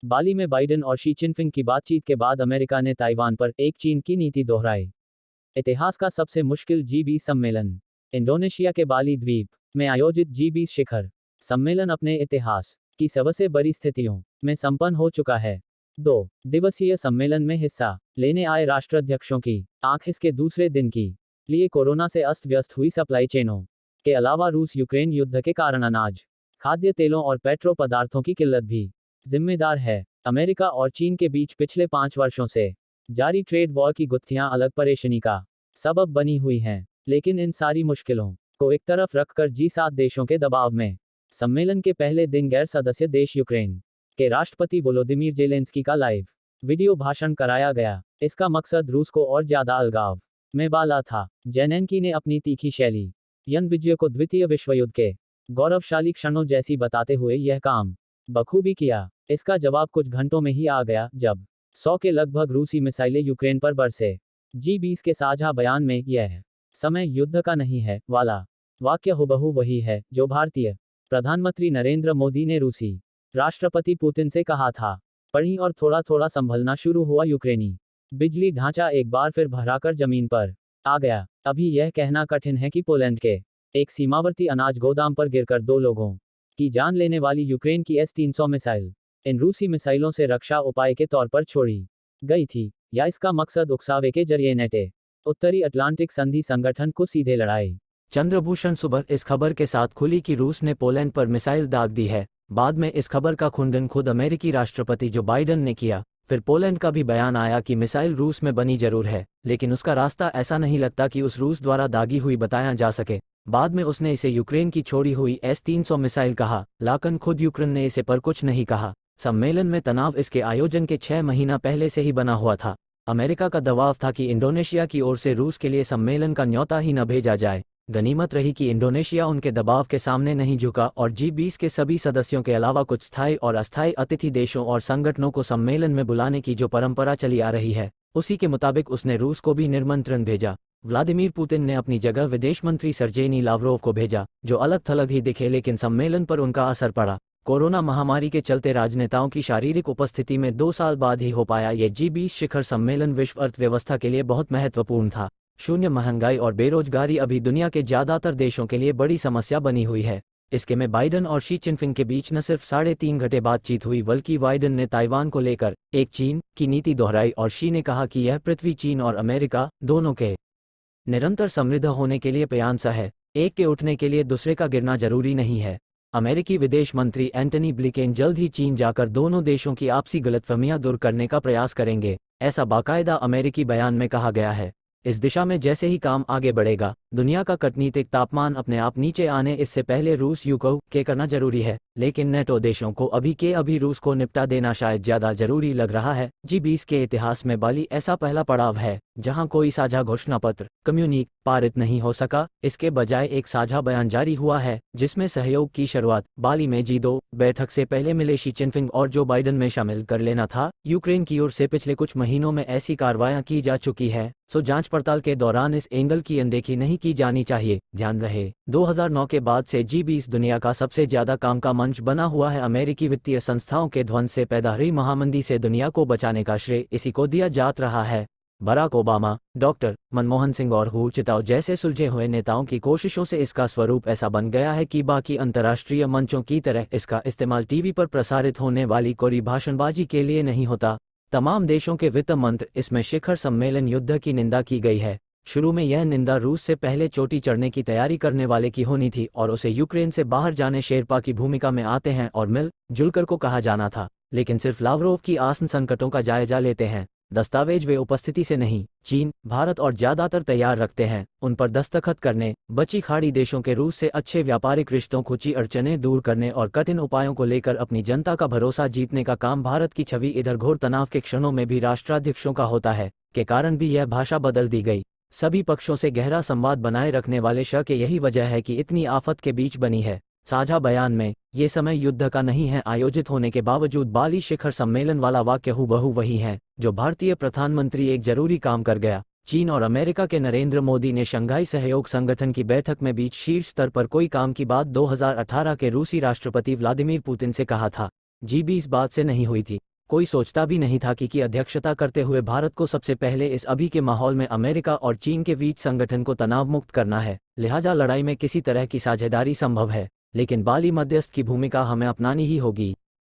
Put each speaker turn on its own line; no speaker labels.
बाली में बाइडेन और Xi Jinping की बातचीत के बाद अमेरिका ने ताइवान पर एक चीन की नीति दोहराई। इतिहास का सबसे मुश्किल G20 सम्मेलन। इंडोनेशिया के बाली द्वीप में आयोजित G20 शिखर सम्मेलन अपने इतिहास की सबसे बड़ी स्थितियों में संपन्न हो चुका है। 2 दिवसीय सम्मेलन में हिस्सा लेने आए राष्ट्राध्यक्षों की आंख इसके दूसरे दिन की लिए कोरोना से अस्त व्यस्त हुई सप्लाई चेनों के अलावा रूस यूक्रेन युद्ध के कारण अनाज, खाद्य तेलों और पेट्रो पदार्थों की किल्लत भी जिम्मेदार है। अमेरिका और चीन के बीच पिछले 5 वर्षों से जारी ट्रेड वॉर की गुत्थियां अलग परेशानी का सबब बनी हुई हैं। लेकिन इन सारी मुश्किलों को एक तरफ रखकर G7 देशों के दबाव में सम्मेलन के पहले दिन गैर सदस्य देश यूक्रेन के राष्ट्रपति वोलोदिमीर जेलेंस्की का लाइव वीडियो भाषण कराया गया। इसका मकसद रूस को और ज्यादा अलगाव में डाला था। जेलेंस्की ने अपनी तीखी शैली यन विजय को द्वितीय विश्व युद्ध के गौरवशाली क्षणों जैसी बताते हुए यह काम बखूबी किया। इसका जवाब कुछ घंटों में ही आ गया जब 100 के लगभग रूसी मिसाइलें यूक्रेन पर बरसे। G20 के साझा बयान में यह समय युद्ध का नहीं है वाला वाक्य हुबहू वही है जो भारतीय प्रधानमंत्री नरेंद्र मोदी ने रूसी राष्ट्रपति पुतिन से कहा था। पढ़ी और थोड़ा थोड़ा संभलना शुरू हुआ। यूक्रेनी बिजली ढांचा एक बार फिर भराकर जमीन पर आ गया। अभी यह कहना कठिन है कि पोलैंड के एक सीमावर्ती अनाज गोदाम पर गिरकर 2 लोगों की जान लेने वाली यूक्रेन की S-300 मिसाइल इन रूसी मिसाइलों से रक्षा उपाय के तौर पर छोड़ी गई थी, या इसका मकसद उकसावे के जरिए नेटो उत्तरी अटलांटिक संधि संगठन को सीधे लड़ाई। चंद्रभूषण सुबह इस खबर के साथ खुली कि रूस ने पोलैंड पर मिसाइल दाग दी है। बाद में इस खबर का खंडन खुद अमेरिकी राष्ट्रपति जो बाइडेन ने किया। फिर पोलैंड का भी बयान आया कि मिसाइल रूस में बनी जरूर है, लेकिन उसका रास्ता ऐसा नहीं लगता कि उस रूस द्वारा दागी हुई बताया जा सके। बाद में उसने इसे यूक्रेन की छोड़ी हुई S-300 मिसाइल कहा, लाकन खुद यूक्रेन ने इसे पर कुछ नहीं कहा। सम्मेलन में तनाव इसके आयोजन के 6 महीना पहले से ही बना हुआ था। अमेरिका का दबाव था कि इंडोनेशिया की ओर से रूस के लिए सम्मेलन का न्योता ही न भेजा जाए। गनीमत रही कि इंडोनेशिया उनके दबाव के सामने नहीं झुका और G20 के सभी सदस्यों के अलावा कुछ स्थायी और अस्थायी अतिथि देशों और संगठनों को सम्मेलन में बुलाने की जो परंपरा चली आ रही है, उसी के मुताबिक उसने रूस को भी निमंत्रण भेजा। व्लादिमीर पुतिन ने अपनी जगह विदेश मंत्री सर्जेई लावरोव को भेजा, जो अलग थलग ही दिखे, लेकिन सम्मेलन पर उनका असर पड़ा। कोरोना महामारी के चलते राजनेताओं की शारीरिक उपस्थिति में 2 साल बाद ही हो पाया ये G20 शिखर सम्मेलन विश्व अर्थव्यवस्था के लिए बहुत महत्वपूर्ण था। शून्य महंगाई और बेरोजगारी अभी दुनिया के ज्यादातर देशों के लिए बड़ी समस्या बनी हुई है। इसके में बाइडेन और शी चिनफिंग के बीच न सिर्फ 3.5 घंटे बातचीत हुई, बल्कि बाइडेन ने ताइवान को लेकर एक चीन की नीति दोहराई और शी ने कहा कि यह पृथ्वी चीन और अमेरिका दोनों के निरंतर समृद्ध होने के लिए प्रयास है। एक के उठने के लिए दूसरे का गिरना जरूरी नहीं है। अमेरिकी विदेश मंत्री एंटनी ब्लिंकन जल्द ही चीन जाकर दोनों देशों की आपसी गलतफहमियां दूर करने का प्रयास करेंगे, ऐसा बाकायदा अमेरिकी बयान में कहा गया है। इस दिशा में जैसे ही काम आगे बढ़ेगा, दुनिया का कूटनीतिक तापमान अपने आप नीचे आने इससे पहले रूस यूक्रेन के करना जरूरी है, लेकिन नेटो देशों को अभी रूस को निपटा देना शायद ज्यादा जरूरी लग रहा है। G20 के इतिहास में बाली ऐसा पहला पड़ाव है जहां कोई साझा घोषणा पत्र कम्युनिक पारित नहीं हो सका। इसके बजाय एक साझा बयान जारी हुआ है जिसमें सहयोग की शुरुआत बाली में G2 बैठक से पहले मिले शी चिनफिंग और जो बाइडेन में शामिल कर लेना था। यूक्रेन की ओर से पिछले कुछ महीनों में ऐसी कार्रवाइयां की जा चुकी है, सो जांच पड़ताल के दौरान इस एंगल की अनदेखी नहीं की जानी चाहिए। ध्यान रहे, 2009 के बाद से G20 दुनिया का सबसे ज्यादा काम का मंच बना हुआ है। अमेरिकी वित्तीय संस्थाओं के ध्वंस से पैदा हुई महामंदी से दुनिया को बचाने का श्रेय इसी को दिया जात रहा है। Barack Obama, doctor Manmohan Singh और हू चिताओ जैसे सुलझे हुए नेताओं की कोशिशों से इसका स्वरूप ऐसा बन गया है कि बाकी अंतर्राष्ट्रीय मंचों की तरह इसका इस्तेमाल टीवी पर प्रसारित होने वाली कोरी भाषणबाजी के लिए नहीं होता। तमाम देशों के वित्त मंत्र इसमें शिखर सम्मेलन युद्ध की निंदा की गई है। शुरू में यह निंदा रूस से पहले चोटी चढ़ने की तैयारी करने वाले की होनी थी और उसे यूक्रेन से बाहर जाने शेरपा की भूमिका में आते हैं और मिल जुलकर को कहा जाना था, लेकिन सिर्फ लावरोव की आसन संकटों का जायजा लेते हैं। दस्तावेज वे उपस्थिति से नहीं, चीन, भारत और ज्यादातर तैयार रखते हैं उन पर दस्तखत करने। बची खाड़ी देशों के रूस से अच्छे व्यापारिक रिश्तों, कुछ अड़चनें दूर करने और कठिन उपायों को लेकर अपनी जनता का भरोसा जीतने का काम भारत की छवि इधर घोर तनाव के क्षणों में भी राष्ट्राध्यक्षों का होता है के कारण भी यह भाषा बदल दी गई। सभी पक्षों से गहरा संवाद बनाए रखने वाले श के यही वजह है कि इतनी आफत के बीच बनी है। साझा बयान में ये समय युद्ध का नहीं है आयोजित होने के बावजूद बाली शिखर सम्मेलन वाला वाक्य हूबहू वही है जो भारतीय प्रधानमंत्री एक जरूरी काम कर गया। चीन और अमेरिका के नरेंद्र मोदी ने शंघाई सहयोग संगठन की बैठक में बीच शीर्ष स्तर पर कोई काम की बात 2018 के रूसी राष्ट्रपति व्लादिमीर पुतिन से कहा था।
G20 बात से नहीं हुई थी। कोई सोचता भी नहीं था कि अध्यक्षता करते हुए भारत को सबसे पहले इस अभी के माहौल में अमेरिका और चीन के बीच संगठन को तनाव मुक्त करना है, लिहाजा लड़ाई में किसी तरह की साझेदारी संभव है, लेकिन बाली मध्यस्थ की भूमिका हमें अपनानी ही होगी।